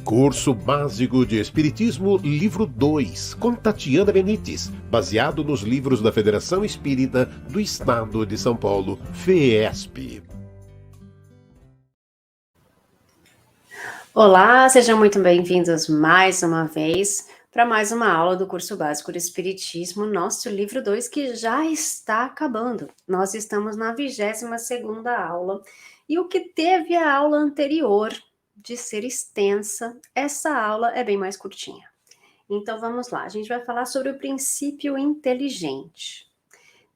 Curso Básico de Espiritismo, Livro 2, com Tatiana Benites, baseado nos livros da Federação Espírita do Estado de São Paulo, FEESP. Olá, sejam muito bem-vindos mais uma vez para mais uma aula do Curso Básico de Espiritismo, nosso livro 2, que já está acabando. Nós estamos na 22ª aula, e o que teve a aula anterior de ser extensa, essa aula é bem mais curtinha. Então vamos lá, a gente vai falar sobre o princípio inteligente.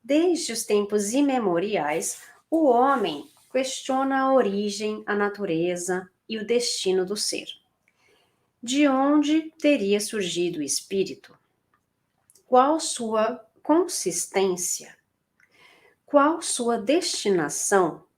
Desde os tempos imemoriais, o homem questiona a origem, a natureza e o destino do ser. De onde teria surgido o espírito? Qual sua consistência? Qual sua destinação?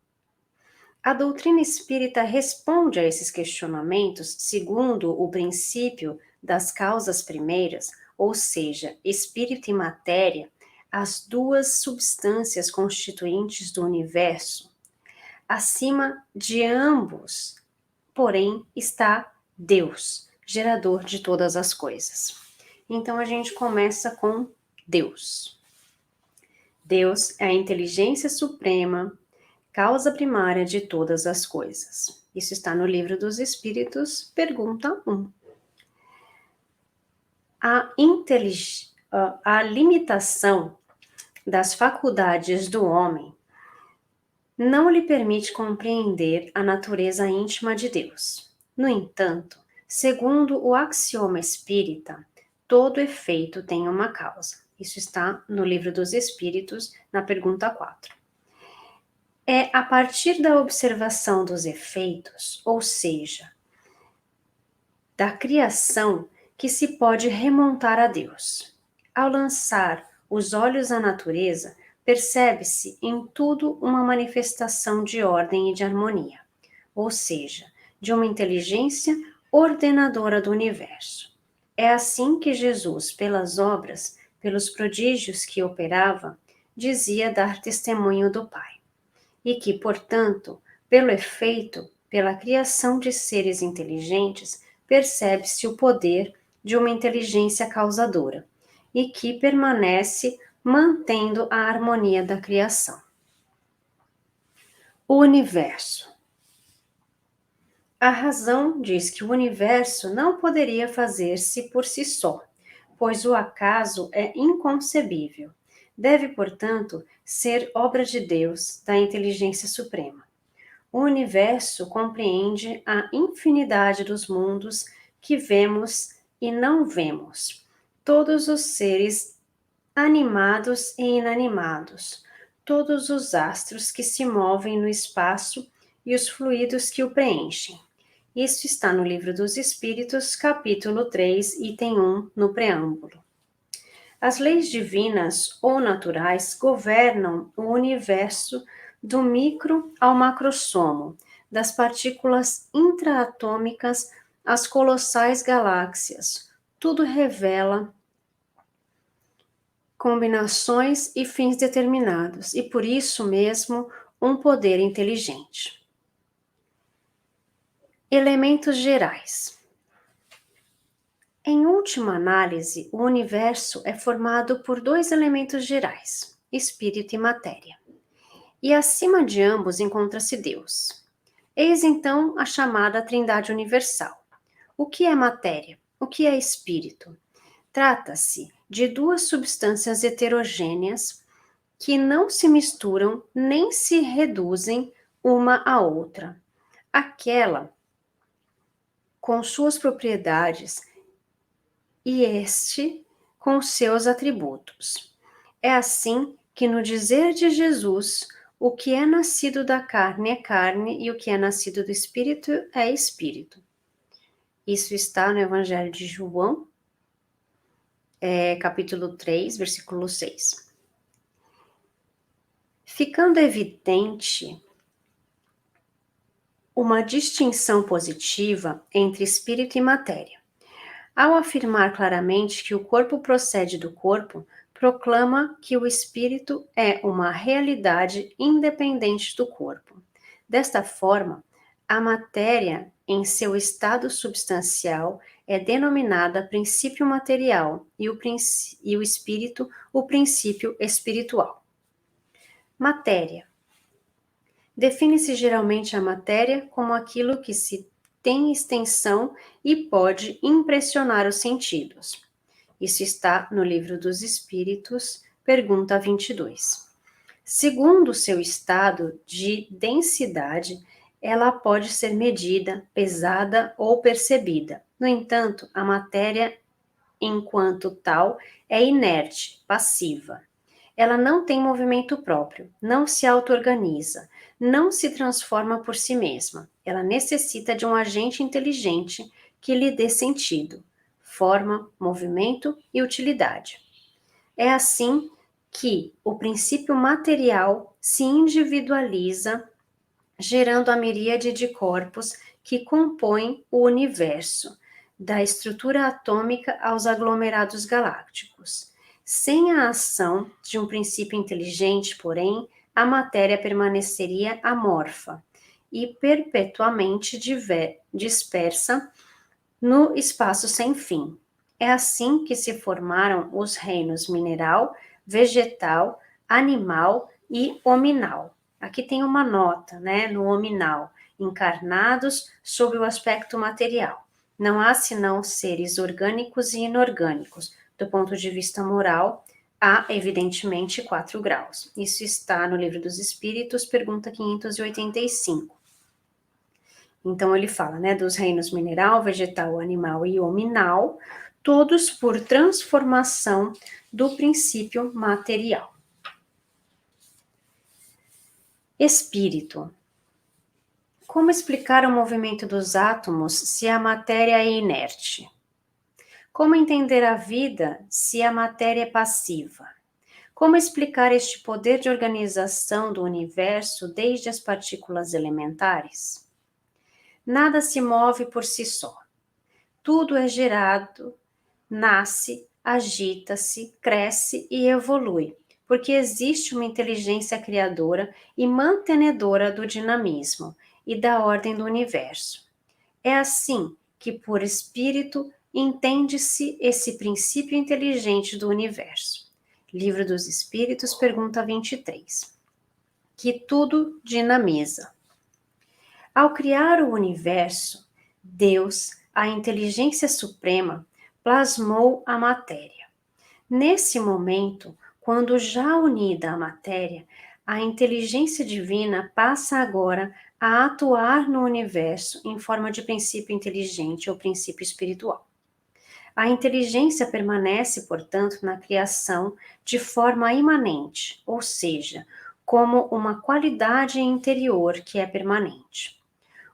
A doutrina espírita responde a esses questionamentos segundo o princípio das causas primeiras, ou seja, espírito e matéria, as duas substâncias constituintes do universo. Acima de ambos, porém, está Deus, gerador de todas as coisas. Então a gente começa com Deus. Deus é a inteligência suprema, causa primária de todas as coisas. Isso está no Livro dos Espíritos, pergunta 1. A limitação das faculdades do homem não lhe permite compreender a natureza íntima de Deus. No entanto, segundo o axioma espírita, todo efeito tem uma causa. Isso está no Livro dos Espíritos, na pergunta 4. É a partir da observação dos efeitos, ou seja, da criação, que se pode remontar a Deus. Ao lançar os olhos à natureza, percebe-se em tudo uma manifestação de ordem e de harmonia, ou seja, de uma inteligência ordenadora do universo. É assim que Jesus, pelas obras, pelos prodígios que operava, dizia dar testemunho do Pai, e que, portanto, pelo efeito, pela criação de seres inteligentes, percebe-se o poder de uma inteligência causadora, e que permanece mantendo a harmonia da criação. O universo. A razão diz que o universo não poderia fazer-se por si só, pois o acaso é inconcebível. Deve, portanto, ser obra de Deus, da inteligência suprema. O universo compreende a infinidade dos mundos que vemos e não vemos, todos os seres animados e inanimados, todos os astros que se movem no espaço e os fluidos que o preenchem. Isso está no Livro dos Espíritos, capítulo 3, item 1, no preâmbulo. As leis divinas ou naturais governam o universo do micro ao macrossomo, das partículas intraatômicas às colossais galáxias. Tudo revela combinações e fins determinados, e por isso mesmo um poder inteligente. Elementos gerais. Em última análise, o universo é formado por dois elementos gerais, espírito e matéria. E acima de ambos encontra-se Deus. Eis então a chamada Trindade Universal. O que é matéria? O que é espírito? Trata-se de duas substâncias heterogêneas que não se misturam nem se reduzem uma à outra. Aquela com suas propriedades e este com seus atributos. É assim que no dizer de Jesus, o que é nascido da carne é carne e o que é nascido do espírito é espírito. Isso está no Evangelho de João, capítulo 3, versículo 6. Ficando evidente uma distinção positiva entre espírito e matéria. Ao afirmar claramente que o corpo procede do corpo, proclama que o espírito é uma realidade independente do corpo. Desta forma, a matéria em seu estado substancial, é denominada princípio material e o espírito, o princípio espiritual. Matéria. Define-se geralmente a matéria como aquilo que se tem extensão e pode impressionar os sentidos. Isso está no Livro dos Espíritos, pergunta 22. Segundo seu estado de densidade, ela pode ser medida, pesada ou percebida. No entanto, a matéria, enquanto tal, é inerte, passiva. Ela não tem movimento próprio, não se auto-organiza, não se transforma por si mesma. Ela necessita de um agente inteligente que lhe dê sentido, forma, movimento e utilidade. É assim que o princípio material se individualiza, gerando a miríade de corpos que compõem o universo, da estrutura atômica aos aglomerados galácticos. Sem a ação de um princípio inteligente, porém, a matéria permaneceria amorfa e perpetuamente dispersa no espaço sem fim. É assim que se formaram os reinos mineral, vegetal, animal e hominal. Aqui tem uma nota, né, no hominal, encarnados sob o aspecto material. Não há senão seres orgânicos e inorgânicos. Do ponto de vista moral, há, evidentemente, 4 graus. Isso está no Livro dos Espíritos, pergunta 585. Então, ele fala, né, dos reinos mineral, vegetal, animal e hominal, todos por transformação do princípio material. Espírito. Como explicar o movimento dos átomos se a matéria é inerte? Como entender a vida se a matéria é passiva? Como explicar este poder de organização do universo desde as partículas elementares? Nada se move por si só. Tudo é gerado, nasce, agita-se, cresce e evolui, porque existe uma inteligência criadora e mantenedora do dinamismo e da ordem do universo. É assim que, por espírito, entende-se esse princípio inteligente do universo. Livro dos Espíritos, pergunta 23. Que tudo dinamiza. Ao criar o universo, Deus, a inteligência suprema, plasmou a matéria. Nesse momento, quando já unida à matéria, a inteligência divina passa agora a atuar no universo em forma de princípio inteligente ou princípio espiritual. A inteligência permanece, portanto, na criação de forma imanente, ou seja, como uma qualidade interior que é permanente.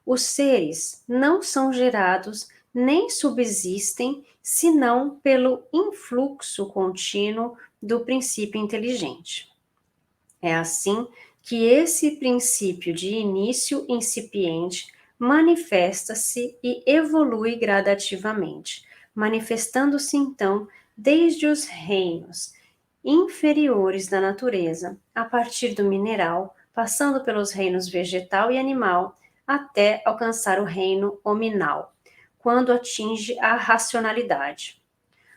Os seres não são gerados nem subsistem senão pelo influxo contínuo do princípio inteligente. É assim que esse princípio de início incipiente manifesta-se e evolui gradativamente, manifestando-se então desde os reinos inferiores da natureza, a partir do mineral, passando pelos reinos vegetal e animal, até alcançar o reino hominal, quando atinge a racionalidade.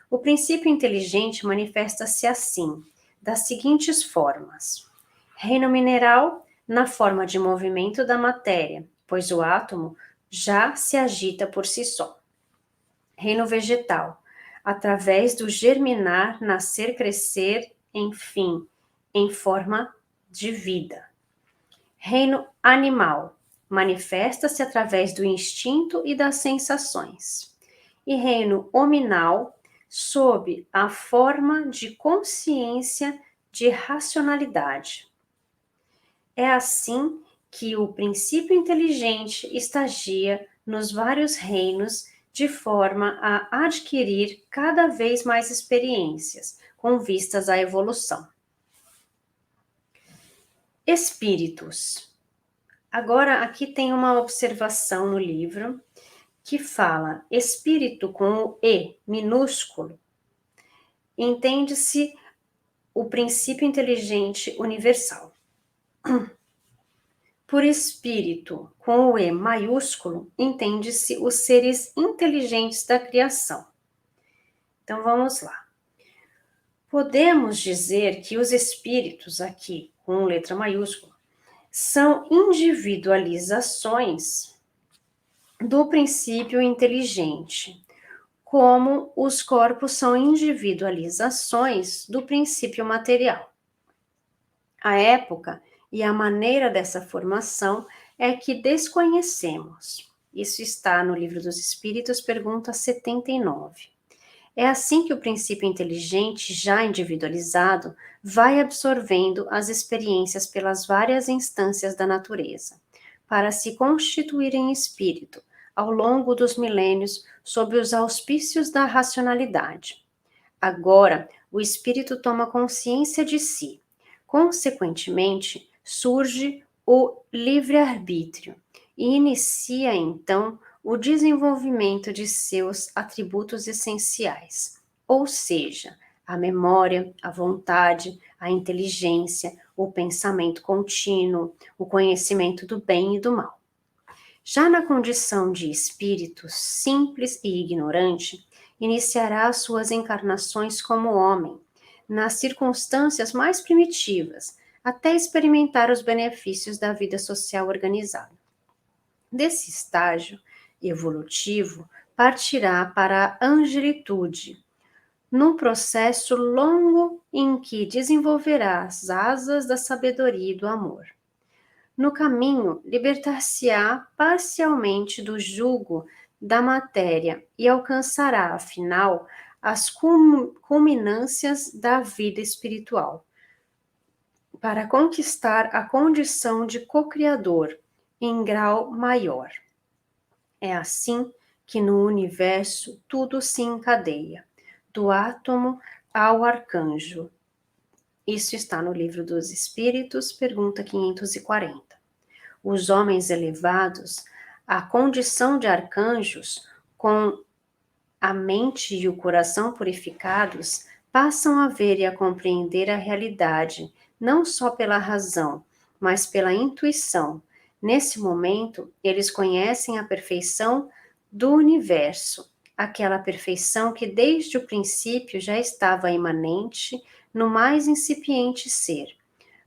O princípio inteligente manifesta-se assim, das seguintes formas: reino mineral, na forma de movimento da matéria, pois o átomo já se agita por si só. Reino vegetal, através do germinar, nascer, crescer, enfim, em forma de vida. Reino animal, manifesta-se através do instinto e das sensações. E reino hominal, sob a forma de consciência de racionalidade. É assim que o princípio inteligente estagia nos vários reinos de forma a adquirir cada vez mais experiências, com vistas à evolução. Espíritos. Agora, aqui tem uma observação no livro que fala espírito com o E minúsculo. Entende-se o princípio inteligente universal. Por espírito, com o E maiúsculo, entende-se os seres inteligentes da criação. Então vamos lá. Podemos dizer que os espíritos, aqui com letra maiúscula, são individualizações do princípio inteligente, como os corpos são individualizações do princípio material. A época e a maneira dessa formação é que desconhecemos. Isso está no Livro dos Espíritos, pergunta 79. É assim que o princípio inteligente, já individualizado, vai absorvendo as experiências pelas várias instâncias da natureza, para se constituir em espírito, ao longo dos milênios, sob os auspícios da racionalidade. Agora, o espírito toma consciência de si. Consequentemente, surge o livre-arbítrio e inicia, então, o desenvolvimento de seus atributos essenciais, ou seja, a memória, a vontade, a inteligência, o pensamento contínuo, o conhecimento do bem e do mal. Já na condição de espírito simples e ignorante, iniciará suas encarnações como homem, nas circunstâncias mais primitivas, até experimentar os benefícios da vida social organizada. Desse estágio evolutivo, partirá para a angelitude, num processo longo em que desenvolverá as asas da sabedoria e do amor. No caminho, libertar-se-á parcialmente do jugo da matéria e alcançará, afinal, as culminâncias da vida espiritual, para conquistar a condição de co-criador em grau maior. É assim que no universo tudo se encadeia, do átomo ao arcanjo. Isso está no Livro dos Espíritos, pergunta 540. Os homens elevados, a condição de arcanjos, com a mente e o coração purificados, passam a ver e a compreender a realidade, não só pela razão, mas pela intuição. Nesse momento, eles conhecem a perfeição do universo, aquela perfeição que desde o princípio já estava imanente no mais incipiente ser,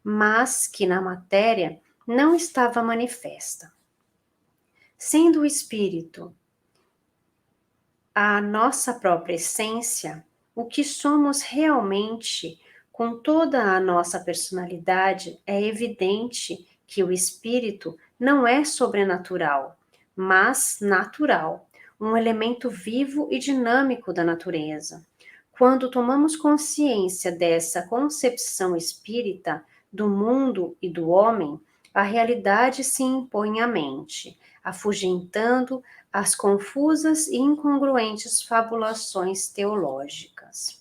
mas que na matéria não estava manifesta. Sendo o espírito a nossa própria essência, o que somos realmente, com toda a nossa personalidade, é evidente que o espírito não é sobrenatural, mas natural, um elemento vivo e dinâmico da natureza. Quando tomamos consciência dessa concepção espírita do mundo e do homem, a realidade se impõe à mente, afugentando as confusas e incongruentes fabulações teológicas.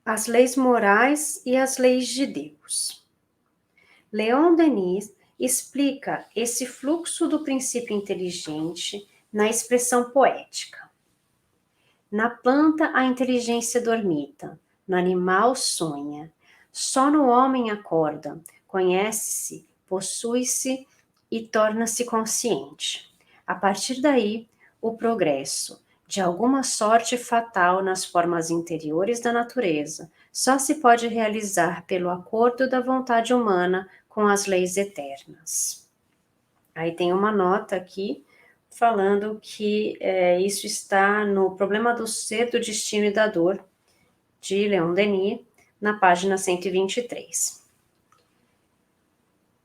As leis morais e as leis de Deus. Leon Denis explica esse fluxo do princípio inteligente na expressão poética. Na planta a inteligência dormita, no animal sonha, só no homem acorda, conhece-se, possui-se e torna-se consciente. A partir daí, o progresso, de alguma sorte fatal nas formas interiores da natureza, só se pode realizar pelo acordo da vontade humana com as leis eternas. Aí tem uma nota aqui falando que isso está no Problema do Ser, do Destino e da Dor, de Leon Denis, na página 123.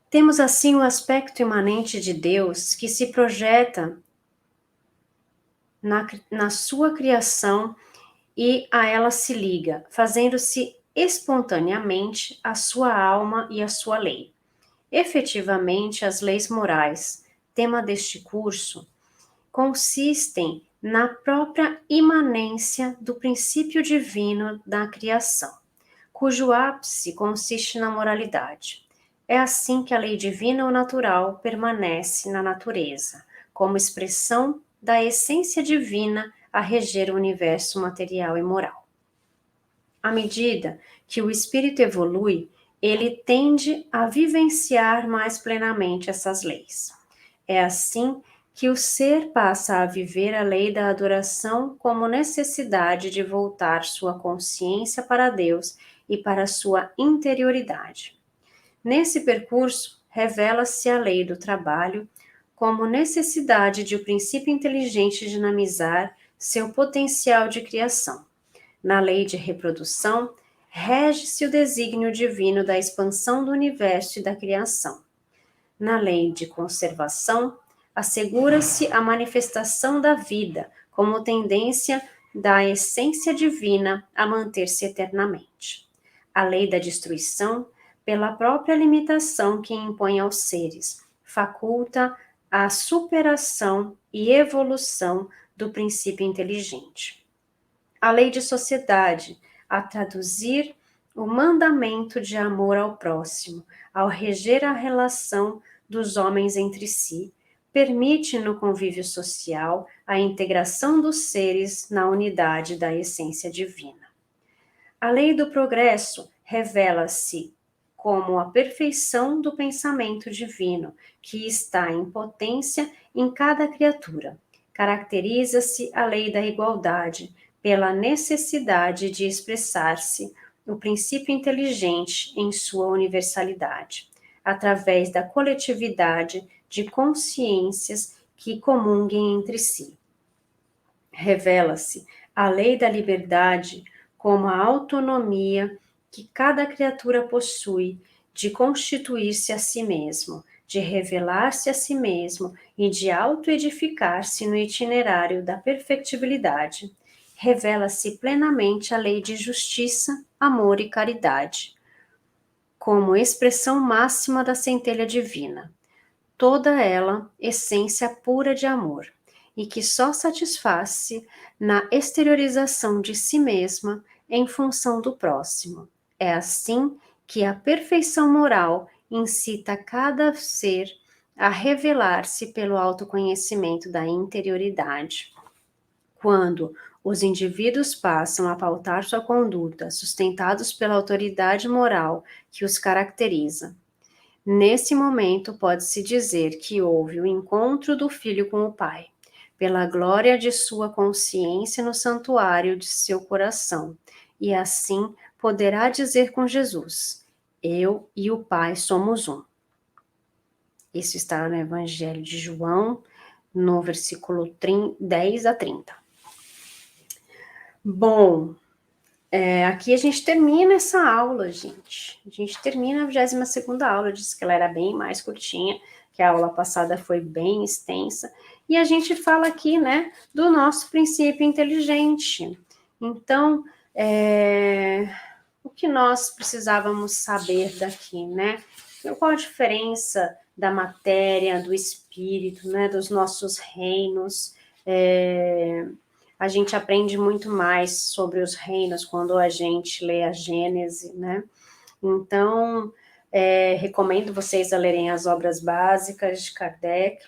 Temos assim o aspecto imanente de Deus que se projeta na sua criação e a ela se liga, fazendo-se espontaneamente a sua alma e a sua lei. Efetivamente, as leis morais, tema deste curso, consistem na própria imanência do princípio divino da criação, cujo ápice consiste na moralidade. É assim que a lei divina ou natural permanece na natureza, como expressão da essência divina a reger o universo material e moral. À medida que o espírito evolui, ele tende a vivenciar mais plenamente essas leis. É assim que o ser passa a viver a lei da adoração como necessidade de voltar sua consciência para Deus e para sua interioridade. Nesse percurso, revela-se a lei do trabalho como necessidade de o princípio inteligente dinamizar seu potencial de criação. Na lei de reprodução, rege-se o desígnio divino da expansão do universo e da criação. Na lei de conservação, assegura-se a manifestação da vida como tendência da essência divina a manter-se eternamente. A lei da destruição, pela própria limitação que impõe aos seres, faculta a superação e evolução do princípio inteligente. A lei de sociedade, a traduzir o mandamento de amor ao próximo, ao reger a relação dos homens entre si, permite no convívio social a integração dos seres na unidade da essência divina. A lei do progresso revela-se como a perfeição do pensamento divino, que está em potência em cada criatura. Caracteriza-se a lei da igualdade pela necessidade de expressar-se o princípio inteligente em sua universalidade, através da coletividade de consciências que comunguem entre si. Revela-se a lei da liberdade como a autonomia que cada criatura possui de constituir-se a si mesmo, de revelar-se a si mesmo e de autoedificar-se no itinerário da perfectibilidade. Revela-se plenamente a lei de justiça, amor e caridade, como expressão máxima da centelha divina, toda ela essência pura de amor, e que só satisfaz-se na exteriorização de si mesma em função do próximo. É assim que a perfeição moral incita cada ser a revelar-se pelo autoconhecimento da interioridade. Quando os indivíduos passam a pautar sua conduta, sustentados pela autoridade moral que os caracteriza, nesse momento pode-se dizer que houve o encontro do filho com o pai, pela glória de sua consciência no santuário de seu coração, e assim poderá dizer com Jesus: eu e o Pai somos um. Isso está no Evangelho de João, no versículo 10 a 30. Bom, aqui a gente termina essa aula, gente. A gente termina a 22ª aula. Eu disse que ela era bem mais curtinha, que a aula passada foi bem extensa. E a gente fala aqui, né, do nosso princípio inteligente. Então, o que nós precisávamos saber daqui, né? Qual a diferença da matéria, do espírito, né, dos nossos reinos? A gente aprende muito mais sobre os reinos quando a gente lê a Gênese, né? Então, recomendo vocês a lerem as obras básicas de Kardec.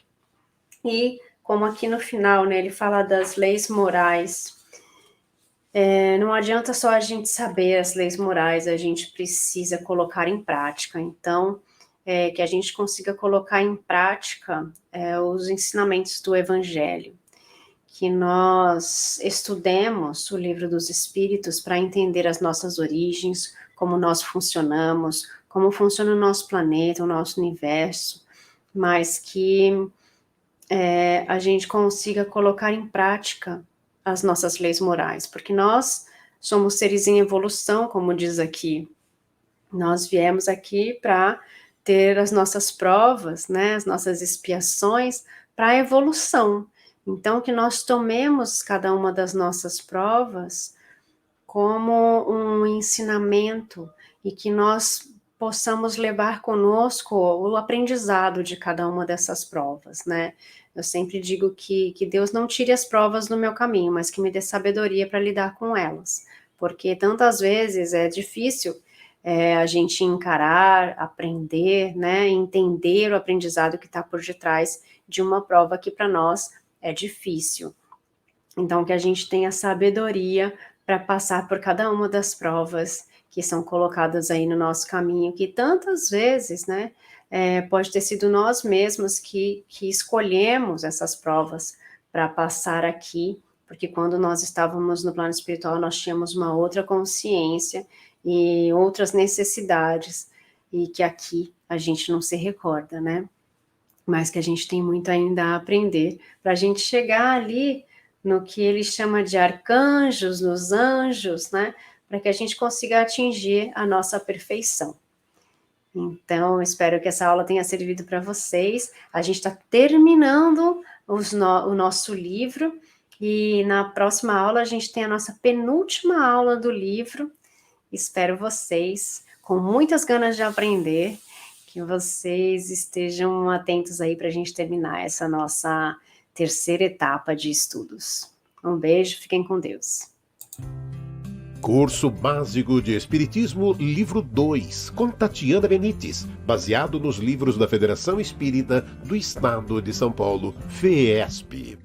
E, como aqui no final, né, ele fala das leis morais. Não adianta só a gente saber as leis morais, a gente precisa colocar em prática. Então, que a gente consiga colocar em prática os ensinamentos do Evangelho. Que nós estudemos o Livro dos Espíritos para entender as nossas origens, como nós funcionamos, como funciona o nosso planeta, o nosso universo, mas que a gente consiga colocar em prática as nossas leis morais, porque nós somos seres em evolução, como diz aqui. Nós viemos aqui para ter as nossas provas, né, as nossas expiações para a evolução. Então, que nós tomemos cada uma das nossas provas como um ensinamento e que nós possamos levar conosco o aprendizado de cada uma dessas provas, né? Eu sempre digo que Deus não tire as provas do meu caminho, mas que me dê sabedoria para lidar com elas, porque tantas vezes é difícil a gente encarar, aprender, né, entender o aprendizado que está por detrás de uma prova que para nós é difícil. Então, que a gente tenha sabedoria para passar por cada uma das provas que são colocadas aí no nosso caminho, que tantas vezes, né, pode ter sido nós mesmos que escolhemos essas provas para passar aqui, porque quando nós estávamos no plano espiritual, nós tínhamos uma outra consciência e outras necessidades, e que aqui a gente não se recorda, né? Mas que a gente tem muito ainda a aprender, para a gente chegar ali no que ele chama de arcanjos, nos anjos, né? Para que a gente consiga atingir a nossa perfeição. Então, espero que essa aula tenha servido para vocês. A gente está terminando o nosso livro, e na próxima aula a gente tem a nossa penúltima aula do livro. Espero vocês com muitas ganas de aprender, que vocês estejam atentos aí para a gente terminar essa nossa terceira etapa de estudos. Um beijo, fiquem com Deus. Curso Básico de Espiritismo, livro 2, com Tatiana Benites, baseado nos livros da Federação Espírita do Estado de São Paulo, FEESP.